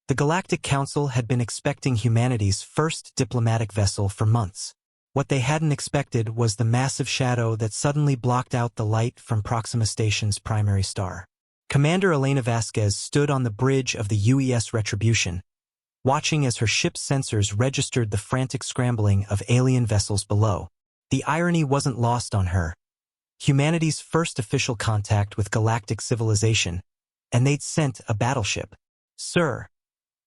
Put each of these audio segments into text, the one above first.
The Galactic Council had been expecting humanity's first diplomatic vessel for months. What they hadn't expected was the massive shadow that suddenly blocked out the light from Proxima Station's primary star. Commander Elena Vasquez stood on the bridge of the UES Retribution, watching as her ship's sensors registered the frantic scrambling of alien vessels below. The irony wasn't lost on her. Humanity's first official contact with galactic civilization, and they'd sent a battleship. "Sir,"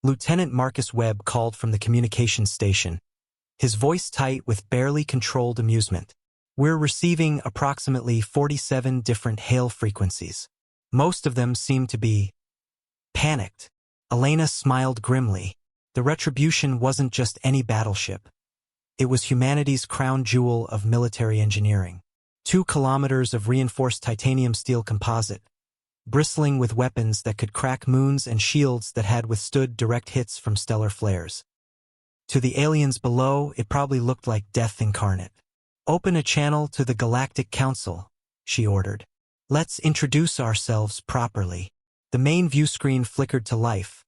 Lieutenant Marcus Webb called from the communications station, his voice tight with barely controlled amusement. "We're receiving approximately 47 different hail frequencies. Most of them seem to be panicked." Elena smiled grimly. The Retribution wasn't just any battleship. It was humanity's crown jewel of military engineering. 2 kilometers of reinforced titanium steel composite, bristling with weapons that could crack moons and shields that had withstood direct hits from stellar flares. To the aliens below, it probably looked like death incarnate. "Open a channel to the Galactic Council," she ordered. "Let's introduce ourselves properly." The main view screen flickered to life,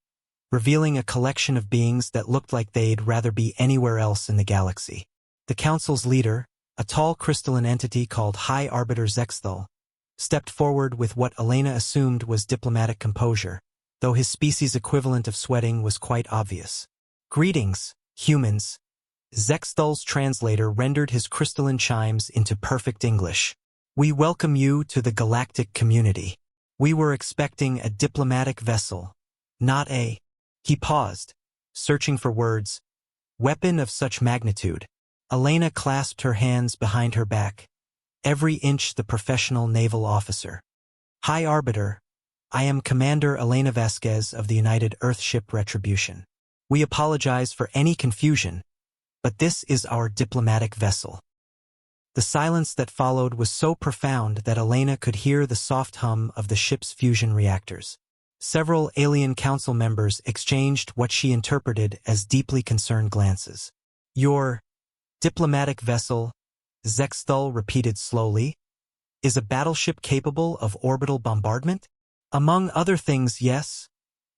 revealing a collection of beings that looked like they'd rather be anywhere else in the galaxy. The Council's leader, a tall crystalline entity called High Arbiter Zexthal, stepped forward with what Elena assumed was diplomatic composure, though his species equivalent of sweating was quite obvious. "Greetings, humans." Zexthal's translator rendered his crystalline chimes into perfect English. "We welcome you to the galactic community. We were expecting a diplomatic vessel, not a—" He paused, searching for words. "Weapon of such magnitude." Elena clasped her hands behind her back, every inch the professional naval officer. "High Arbiter, I am Commander Elena Vasquez of the United Earthship Retribution. We apologize for any confusion, but this is our diplomatic vessel." The silence that followed was so profound that Elena could hear the soft hum of the ship's fusion reactors. Several alien council members exchanged what she interpreted as deeply concerned glances. "Your diplomatic vessel," Zexthal repeated slowly, "is a battleship capable of orbital bombardment?" "Among other things, yes,"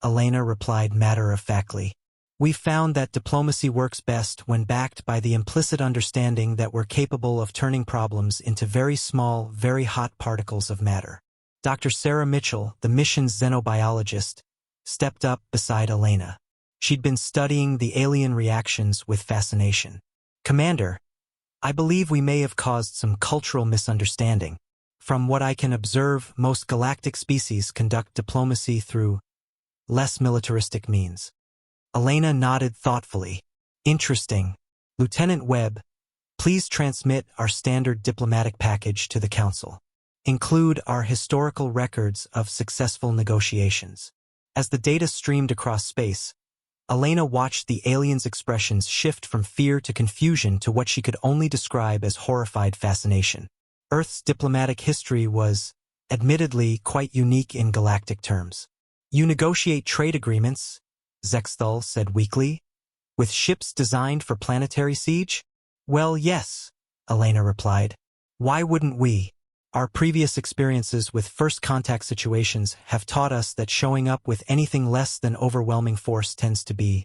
Elena replied matter-of-factly. "We've found that diplomacy works best when backed by the implicit understanding that we're capable of turning problems into very small, very hot particles of matter." Dr. Sarah Mitchell, the mission's xenobiologist, stepped up beside Elena. She'd been studying the alien reactions with fascination. "Commander, I believe we may have caused some cultural misunderstanding. From what I can observe, most galactic species conduct diplomacy through less militaristic means." Elena nodded thoughtfully. "Interesting. Lieutenant Webb, please transmit our standard diplomatic package to the Council. Include our historical records of successful negotiations." As the data streamed across space, Elena watched the aliens' expressions shift from fear to confusion to what she could only describe as horrified fascination. Earth's diplomatic history was, admittedly, quite unique in galactic terms. "You negotiate trade agreements," Zexthal said weakly, "with ships designed for planetary siege?" "Well, yes," Elena replied. "Why wouldn't we? Our previous experiences with first contact situations have taught us that showing up with anything less than overwhelming force tends to be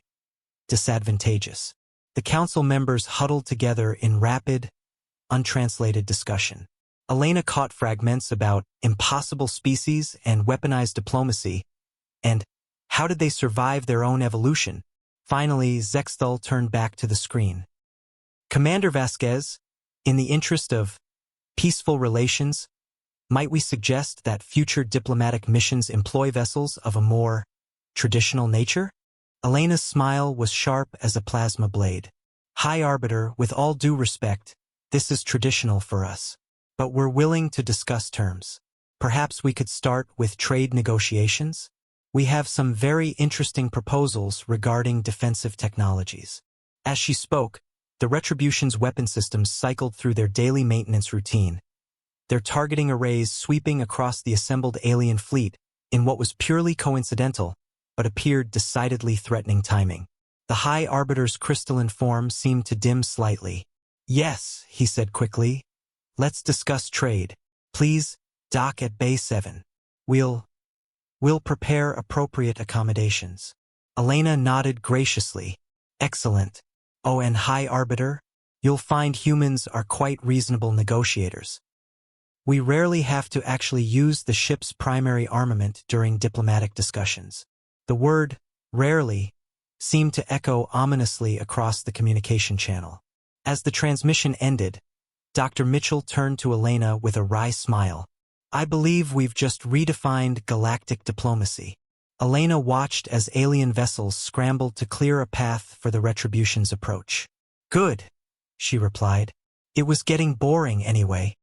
disadvantageous." The council members huddled together in rapid, untranslated discussion. Elena caught fragments about impossible species and weaponized diplomacy, and how did they survive their own evolution? Finally, Zexthal turned back to the screen. "Commander Vasquez, in the interest of peaceful relations, might we suggest that future diplomatic missions employ vessels of a more traditional nature?" Elena's smile was sharp as a plasma blade. "High Arbiter, with all due respect, this is traditional for us. But we're willing to discuss terms. Perhaps we could start with trade negotiations? We have some very interesting proposals regarding defensive technologies." As she spoke, the Retribution's weapon systems cycled through their daily maintenance routine, their targeting arrays sweeping across the assembled alien fleet in what was purely coincidental, but appeared decidedly threatening timing. The High Arbiter's crystalline form seemed to dim slightly. "Yes," he said quickly. "Let's discuss trade. Please, dock at Bay 7. We'll prepare appropriate accommodations." Elena nodded graciously. Excellent. Oh, and High Arbiter? You'll find humans are quite reasonable negotiators. We rarely have to actually use the ship's primary armament during diplomatic discussions. The word, rarely, seemed to echo ominously across the communication channel. As the transmission ended, Dr. Mitchell turned to Elena with a wry smile. I believe we've just redefined galactic diplomacy. Elena watched as alien vessels scrambled to clear a path for the Retribution's approach. Good, she replied. It was getting boring anyway.